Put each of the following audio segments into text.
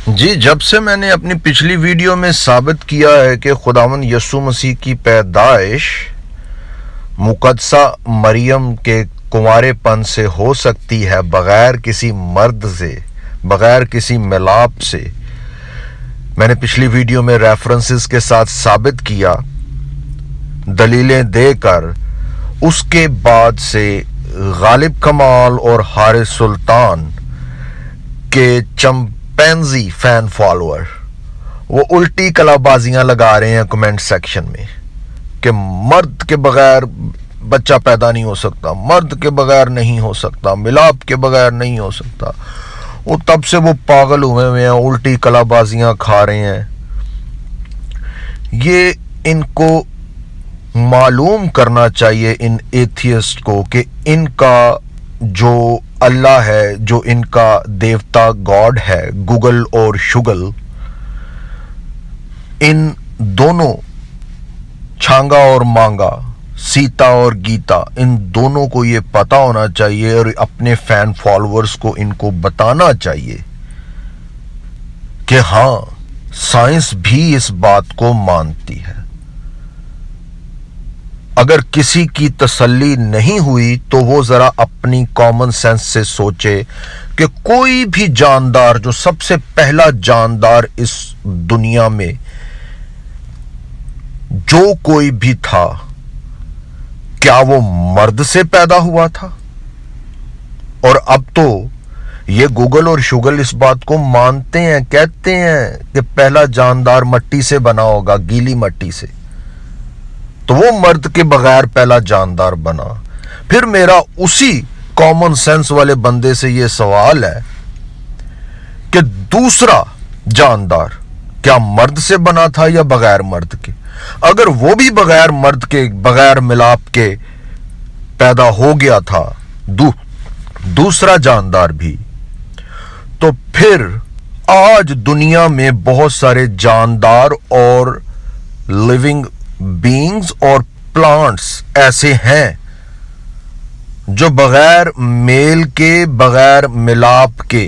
جی، جب سے میں نے اپنی پچھلی ویڈیو میں ثابت کیا ہے کہ خداوند یسوع مسیح کی پیدائش مقدسہ مریم کے کنوارے پن سے ہو سکتی ہے، بغیر کسی مرد سے، بغیر کسی ملاپ سے، میں نے پچھلی ویڈیو میں ریفرنسز کے ساتھ ثابت کیا، دلیلیں دے کر۔ اس کے بعد سے غالب کمال اور حارث سلطان کے چمپینزی فین فالوور وہ الٹی کلا بازیاں لگا رہے ہیں کمنٹ سیکشن میں کہ مرد کے بغیر بچہ پیدا نہیں ہو سکتا، مرد کے بغیر نہیں ہو سکتا، ملاپ کے بغیر نہیں ہو سکتا۔ وہ تب سے وہ پاگل ہوئے ہیں، الٹی کلا بازیاں کھا رہے ہیں۔ یہ ان کو معلوم کرنا چاہیے ان ایتھیسٹ کو کہ ان کا جو اللہ ہے، جو ان کا دیوتا گاڈ ہے، گوگل اور شگل، ان دونوں چھانگا اور مانگا، سیتا اور گیتا، ان دونوں کو یہ پتا ہونا چاہیے اور اپنے فین فالوورز کو ان کو بتانا چاہیے کہ ہاں، سائنس بھی اس بات کو مانتی ہے۔ اگر کسی کی تسلی نہیں ہوئی تو وہ ذرا اپنی کامن سینس سے سوچے کہ کوئی بھی جاندار، جو سب سے پہلا جاندار اس دنیا میں جو کوئی بھی تھا، کیا وہ مرد سے پیدا ہوا تھا؟ اور اب تو یہ گوگل اور شگل اس بات کو مانتے ہیں، کہتے ہیں کہ پہلا جاندار مٹی سے بنا ہوگا، گیلی مٹی سے، تو وہ مرد کے بغیر پہلا جاندار بنا۔ پھر میرا اسی کامن سینس والے بندے سے یہ سوال ہے کہ دوسرا جاندار کیا مرد سے بنا تھا یا بغیر مرد کے؟ اگر وہ بھی بغیر مرد کے، بغیر ملاپ کے پیدا ہو گیا تھا، دوسرا جاندار بھی، تو پھر آج دنیا میں بہت سارے جاندار اور لیونگ بینگز اور پلانٹس ایسے ہیں جو بغیر میل کے، بغیر ملاپ کے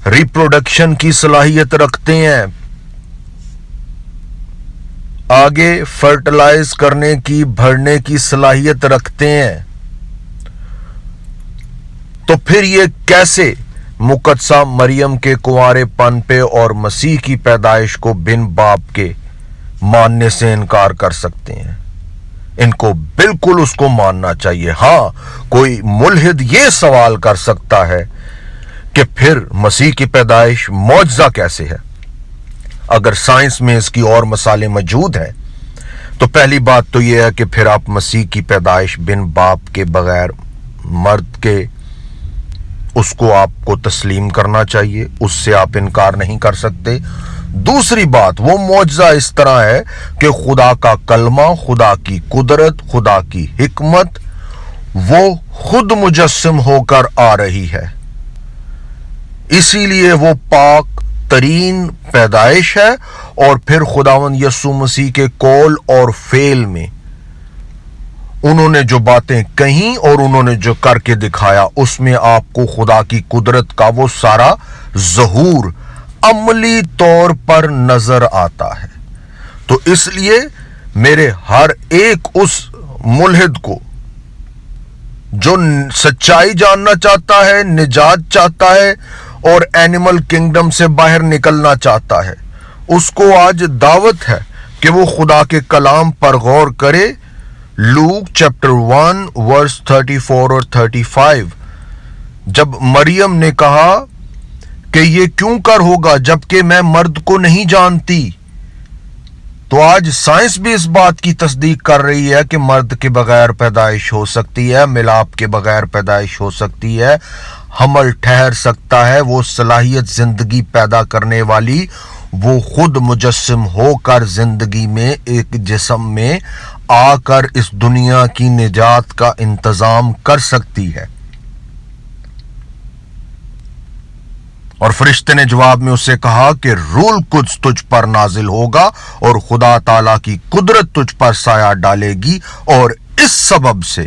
ریپروڈکشن کی صلاحیت رکھتے ہیں، آگے فرٹیلائز کرنے کی، بڑھنے کی صلاحیت رکھتے ہیں۔ تو پھر یہ کیسے مقدسہ مریم کے کنوارے پن پہ اور مسیح کی پیدائش کو بن باپ کے ماننے سے انکار کر سکتے ہیں؟ ان کو بالکل اس کو ماننا چاہیے۔ ہاں، کوئی ملحد یہ سوال کر سکتا ہے کہ پھر مسیح کی پیدائش معجزہ کیسے ہے؟ اگر سائنس میں اس کی اور مسائل موجود ہیں تو پہلی بات تو یہ ہے کہ پھر آپ مسیح کی پیدائش بن باپ کے، بغیر مرد کے، اس کو آپ کو تسلیم کرنا چاہیے، اس سے آپ انکار نہیں کر سکتے۔ دوسری بات، وہ معجزہ اس طرح ہے کہ خدا کا کلمہ، خدا کی قدرت، خدا کی حکمت وہ خود مجسم ہو کر آ رہی ہے، اسی لیے وہ پاک ترین پیدائش ہے۔ اور پھر خداوند یسوع مسیح کے قول اور فعل میں انہوں نے جو باتیں کہیں اور انہوں نے جو کر کے دکھایا، اس میں آپ کو خدا کی قدرت کا وہ سارا ظہور عملی طور پر نظر آتا ہے۔ تو اس لیے میرے ہر ایک اس ملحد کو جو سچائی جاننا چاہتا ہے، نجات چاہتا ہے اور اینیمل کنگڈم سے باہر نکلنا چاہتا ہے، اس کو آج دعوت ہے کہ وہ خدا کے کلام پر غور کرے۔ لوک چیپٹر 1 ورس 34 اور 35، جب مریم نے کہا کہ یہ کیوں کر ہوگا جبکہ میں مرد کو نہیں جانتی، تو آج سائنس بھی اس بات کی تصدیق کر رہی ہے کہ مرد کے بغیر پیدائش ہو سکتی ہے، ملاپ کے بغیر پیدائش ہو سکتی ہے، حمل ٹھہر سکتا ہے۔ وہ صلاحیت زندگی پیدا کرنے والی وہ خود مجسم ہو کر زندگی میں ایک جسم میں آ کر اس دنیا کی نجات کا انتظام کر سکتی ہے۔ اور فرشتے نے جواب میں اسے کہا کہ روح القدس تجھ پر نازل ہوگا اور خدا تعالیٰ کی قدرت تجھ پر سایہ ڈالے گی، اور اس سبب سے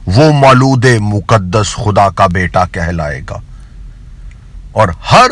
وہ مولود مقدس خدا کا بیٹا کہلائے گا۔ اور ہر